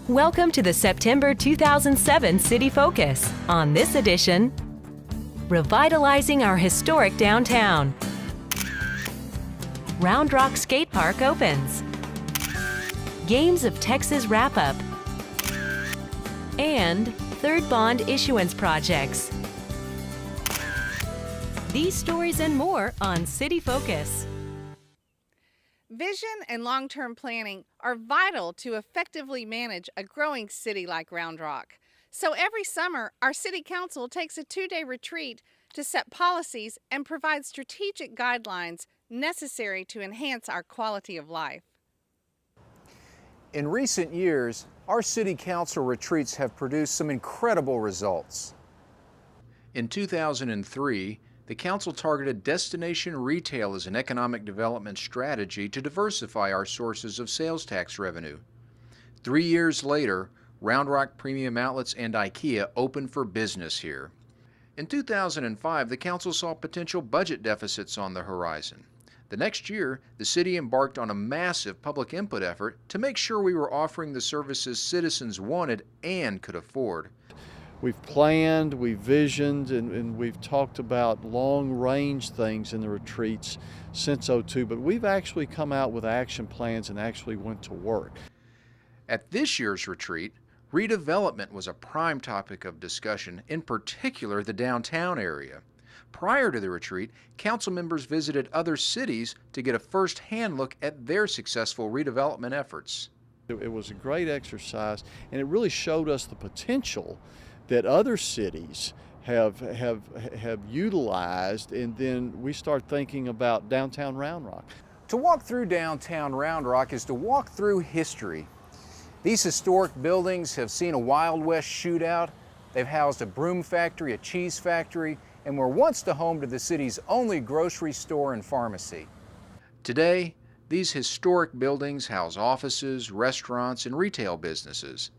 Welcome to the September 2007 City Focus. On this edition, revitalizing our historic downtown. Round Rock Skate Park opens. Games of Texas wrap-up. And third bond issuance projects. These stories and more on City Focus. Vision and long-term planning are vital to effectively manage a growing city like Round Rock. So every summer, our City Council takes a 2-day retreat to set policies and provide strategic guidelines necessary to enhance our quality of life. In recent years, our City Council retreats have produced some incredible results. In 2003, the Council targeted destination retail as an economic development strategy to diversify our sources of sales tax revenue. 3 years later, Round Rock Premium Outlets and IKEA opened for business here. In 2005, the Council saw potential budget deficits on the horizon. The next year, the City embarked on a massive public input effort to make sure we were offering the services citizens wanted and could afford. We've planned, we've visioned, and we've talked about long-range things in the retreats since '02, but we've actually come out with action plans and actually went to work. At this year's retreat, redevelopment was a prime topic of discussion, in particular the downtown area. Prior to the retreat, council members visited other cities to get a first-hand look at their successful redevelopment efforts. It was a great exercise, and it really showed us the potential that other cities have utilized, and then we start thinking about downtown Round Rock. To walk through downtown Round Rock is to walk through history. These historic buildings have seen a Wild West shootout. They've housed a broom factory, a cheese factory, and were once the home to the city's only grocery store and pharmacy. Today, these historic buildings house offices, restaurants, and retail businesses.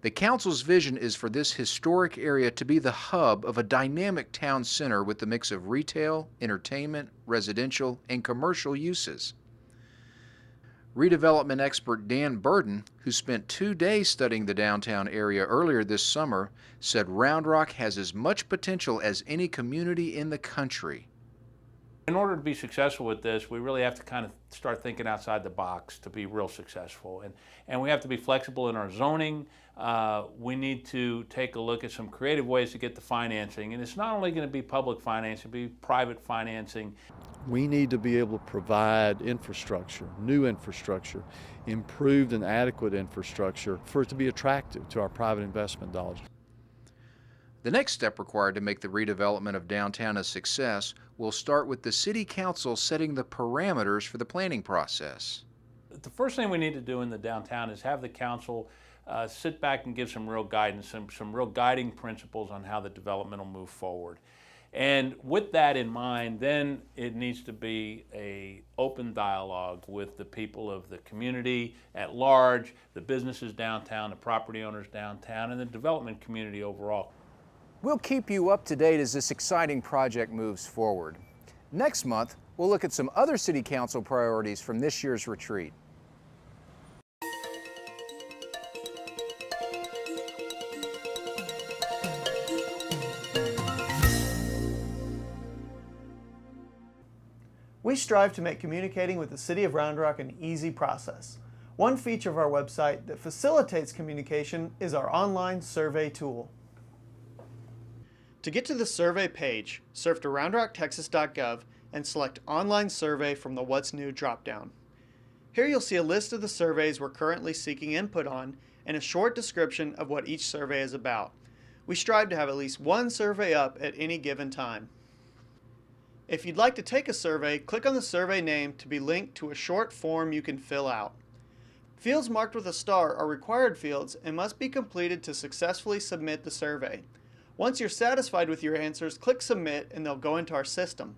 The Council's vision is for this historic area to be the hub of a dynamic town center with a mix of retail, entertainment, residential, and commercial uses. Redevelopment expert Dan Burden, who spent 2 days studying the downtown area earlier this summer, said Round Rock has as much potential as any community in the country. In order to be successful with this, we really have to kind of start thinking outside the box to be real successful. And we have to be flexible in our zoning. We need to take a look at some creative ways to get the financing. And it's not only going to be public financing, it'll be private financing. We need to be able to provide infrastructure, new infrastructure, improved and adequate infrastructure for it to be attractive to our private investment dollars. The next step required to make the redevelopment of downtown a success will start with the City Council setting the parameters for the planning process. The first thing we need to do in the downtown is have the council sit back and give some real guidance, some real guiding principles on how the development will move forward. And with that in mind, then it needs to be an open dialogue with the people of the community at large, the businesses downtown, the property owners downtown, and the development community overall. We'll keep you up to date as this exciting project moves forward. Next month, we'll look at some other City Council priorities from this year's retreat. We strive to make communicating with the City of Round Rock an easy process. One feature of our website that facilitates communication is our online survey tool. To get to the survey page, surf to roundrocktexas.gov and select Online Survey from the What's New dropdown. Here you'll see a list of the surveys we're currently seeking input on and a short description of what each survey is about. We strive to have at least one survey up at any given time. If you'd like to take a survey, click on the survey name to be linked to a short form you can fill out. Fields marked with a star are required fields and must be completed to successfully submit the survey. Once you're satisfied with your answers, click Submit and they'll go into our system.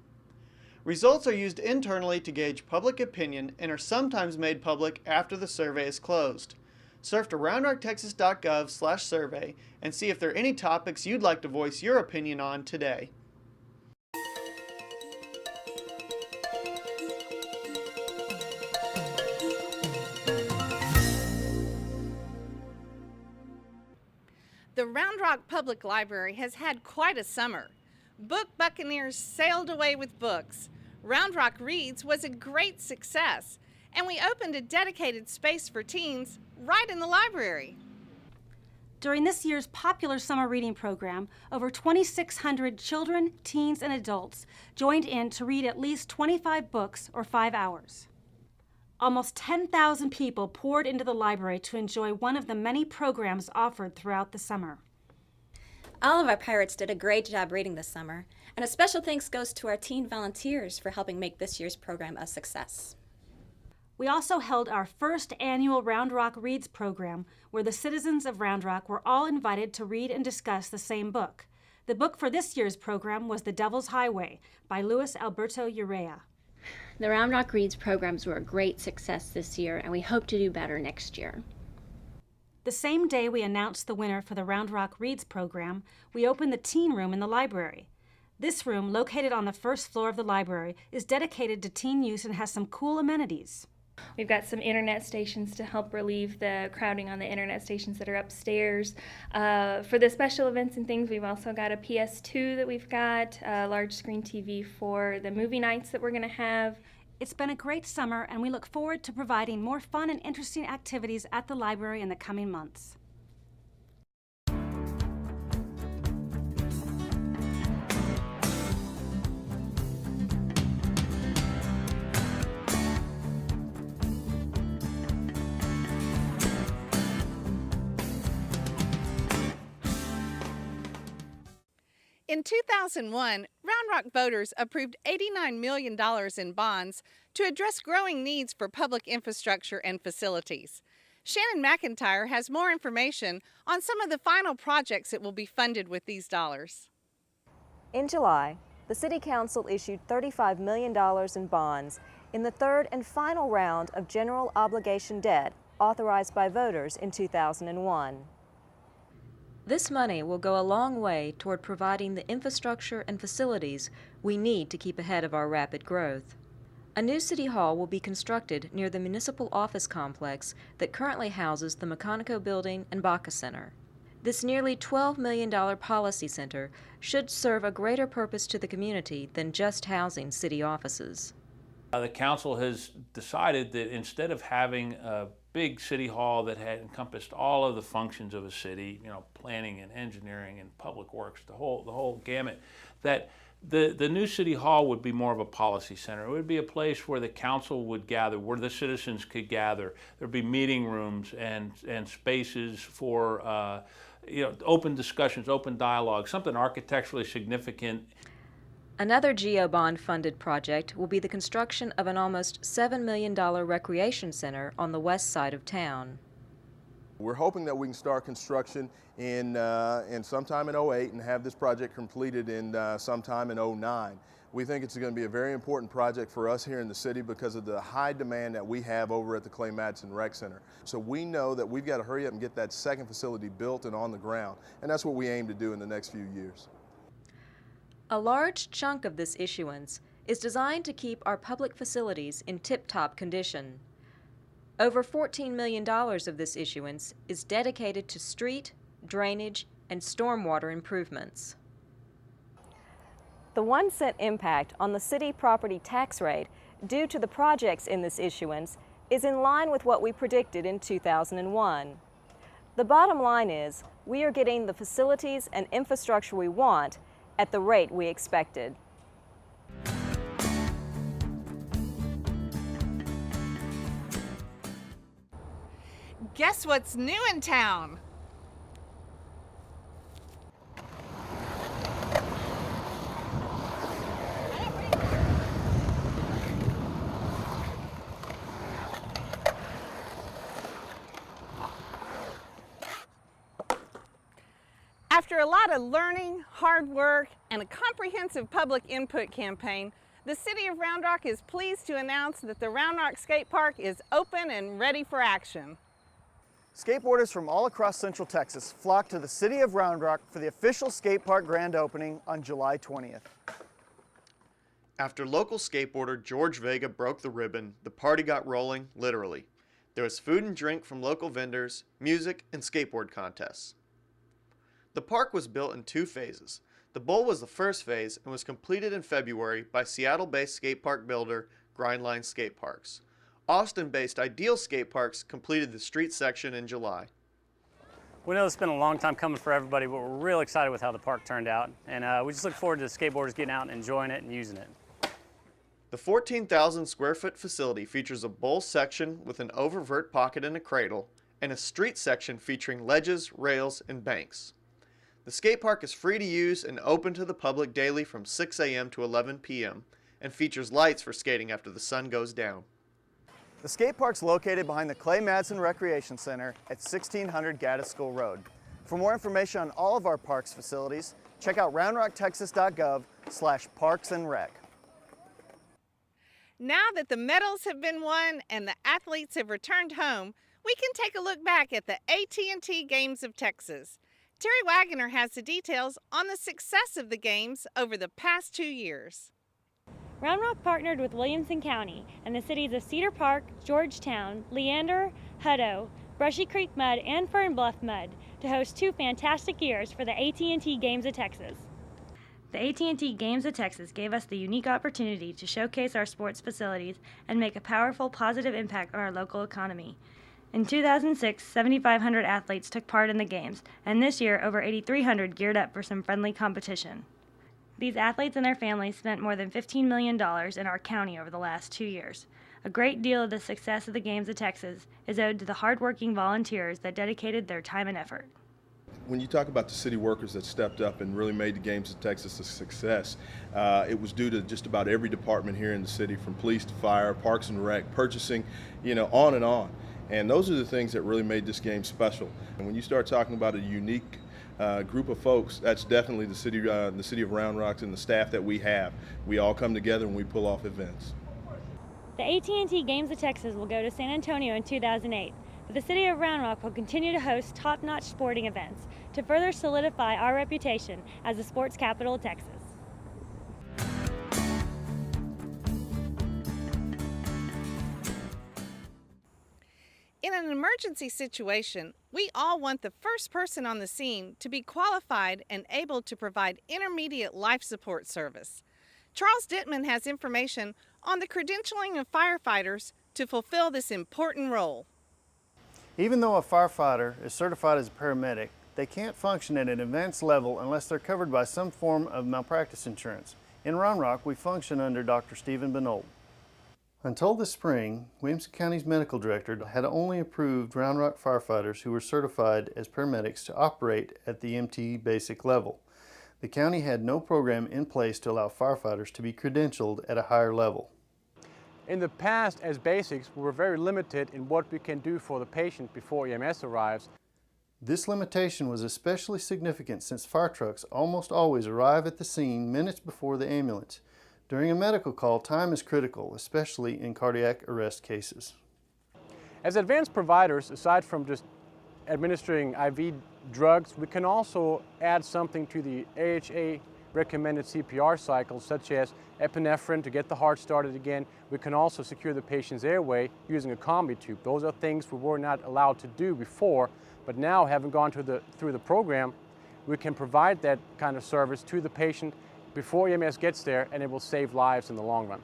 Results are used internally to gauge public opinion and are sometimes made public after the survey is closed. Surf to roundrocktexas.gov/survey and see if there are any topics you'd like to voice your opinion on today. The Round Rock Public Library has had quite a summer. Book buccaneers sailed away with books. Round Rock Reads was a great success, and we opened a dedicated space for teens right in the library. During this year's popular summer reading program, over 2,600 children, teens, and adults joined in to read at least 25 books or 5 hours. Almost 10,000 people poured into the library to enjoy one of the many programs offered throughout the summer. All of our pirates did a great job reading this summer, and a special thanks goes to our teen volunteers for helping make this year's program a success. We also held our first annual Round Rock Reads program, where the citizens of Round Rock were all invited to read and discuss the same book. The book for this year's program was The Devil's Highway by Luis Alberto Urrea. The Round Rock Reads programs were a great success this year, and we hope to do better next year. The same day we announced the winner for the Round Rock Reads program, we opened the teen room in the library. This room, located on the first floor of the library, is dedicated to teen use and has some cool amenities. We've got some internet stations to help relieve the crowding on the internet stations that are upstairs. For the special events and things, we've also got a PS2 that we've got, a large screen TV for the movie nights that we're going to have. It's been a great summer, and we look forward to providing more fun and interesting activities at the library in the coming months. In 2001, Round Rock voters approved $89 million in bonds to address growing needs for public infrastructure and facilities. Shannon McIntyre has more information on some of the final projects that will be funded with these dollars. In July, the City Council issued $35 million in bonds in the third and final round of general obligation debt authorized by voters in 2001. This money will go a long way toward providing the infrastructure and facilities we need to keep ahead of our rapid growth. A new City Hall will be constructed near the municipal office complex that currently houses the Meconico Building and Baca Center. This nearly $12 million policy center should serve a greater purpose to the community than just housing city offices. The council has decided that instead of having a big city hall that had encompassed all of the functions of a city, planning and engineering and public works, the whole gamut, that the new city hall would be more of a policy center. It would be a place where the council would gather, where the citizens could gather. There'd be meeting rooms and spaces for open discussions, open dialogue, something architecturally significant. Another GEO bond-funded project will be the construction of an almost $7 million recreation center on the west side of town. We're hoping that we can start construction in sometime in '08 and have this project completed in sometime in '09. We think it's going to be a very important project for us here in the city because of the high demand that we have over at the Clay Madsen Rec Center. So we know that we've got to hurry up and get that second facility built and on the ground, and that's what we aim to do in the next few years. A large chunk of this issuance is designed to keep our public facilities in tip-top condition. Over $14 million of this issuance is dedicated to street, drainage, and stormwater improvements. The 1-cent impact on the city property tax rate due to the projects in this issuance is in line with what we predicted in 2001. The bottom line is we are getting the facilities and infrastructure we want at the rate we expected. Guess what's new in town? After a lot of learning, hard work, and a comprehensive public input campaign, the City of Round Rock is pleased to announce that the Round Rock Skate Park is open and ready for action. Skateboarders from all across Central Texas flocked to the City of Round Rock for the official skate park grand opening on July 20th. After local skateboarder George Vega broke the ribbon, the party got rolling, literally. There was food and drink from local vendors, music, and skateboard contests. The park was built in 2 phases. The Bowl was the first phase and was completed in February by Seattle-based skate park builder Grindline Skate Parks. Austin-based Ideal Skate Parks completed the street section in July. We know it's been a long time coming for everybody, but we're real excited with how the park turned out, and we just look forward to the skateboarders getting out and enjoying it and using it. The 14,000 square foot facility features a bowl section with an oververt pocket and a cradle, and a street section featuring ledges, rails, and banks. The skate park is free to use and open to the public daily from 6 a.m. to 11 p.m. and features lights for skating after the sun goes down. The skate park's located behind the Clay Madsen Recreation Center at 1600 Gaddis Road. For more information on all of our parks facilities, check out roundrocktexas.gov/parksandrec. Now that the medals have been won and the athletes have returned home, we can take a look back at the AT&T Games of Texas. Terry Wagoner has the details on the success of the games over the past 2 years. Round Rock partnered with Williamson County and the cities of Cedar Park, Georgetown, Leander, Hutto, Brushy Creek Mud, and Fern Bluff Mud to host 2 fantastic years for the AT&T Games of Texas. The AT&T Games of Texas gave us the unique opportunity to showcase our sports facilities and make a powerful, positive impact on our local economy. In 2006, 7,500 athletes took part in the games, and this year, over 8,300 geared up for some friendly competition. These athletes and their families spent more than $15 million in our county over the last 2 years. A great deal of the success of the Games of Texas is owed to the hardworking volunteers that dedicated their time and effort. When you talk about the city workers that stepped up and really made the Games of Texas a success, it was due to just about every department here in the city, from police to fire, parks and rec, purchasing, on and on. And those are the things that really made this game special. And when you start talking about a unique group of folks, that's definitely the city of Round Rock and the staff that we have. We all come together and we pull off events. The AT&T Games of Texas will go to San Antonio in 2008, but the city of Round Rock will continue to host top-notch sporting events to further solidify our reputation as the sports capital of Texas. In an emergency situation, we all want the first person on the scene to be qualified and able to provide intermediate life support service. Charles Dittman has information on the credentialing of firefighters to fulfill this important role. Even though a firefighter is certified as a paramedic, they can't function at an advanced level unless they're covered by some form of malpractice insurance. In Round Rock, we function under Dr. Stephen Benold. Until this spring, Williamson County's medical director had only approved Round Rock firefighters who were certified as paramedics to operate at the MT basic level. The county had no program in place to allow firefighters to be credentialed at a higher level. In the past, as basics, we were very limited in what we can do for the patient before EMS arrives. This limitation was especially significant since fire trucks almost always arrive at the scene minutes before the ambulance. During a medical call, time is critical, especially in cardiac arrest cases. As advanced providers, aside from just administering IV drugs, we can also add something to the AHA recommended CPR cycles, such as epinephrine to get the heart started again. We can also secure the patient's airway using a combi tube. Those are things we were not allowed to do before, but now, having gone through the program, we can provide that kind of service to the patient before EMS gets there, and it will save lives in the long run.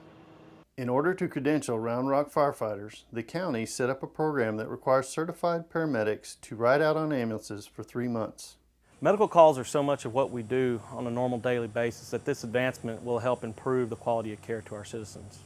In order to credential Round Rock firefighters, the county set up a program that requires certified paramedics to ride out on ambulances for 3 months. Medical calls are so much of what we do on a normal daily basis that this advancement will help improve the quality of care to our citizens.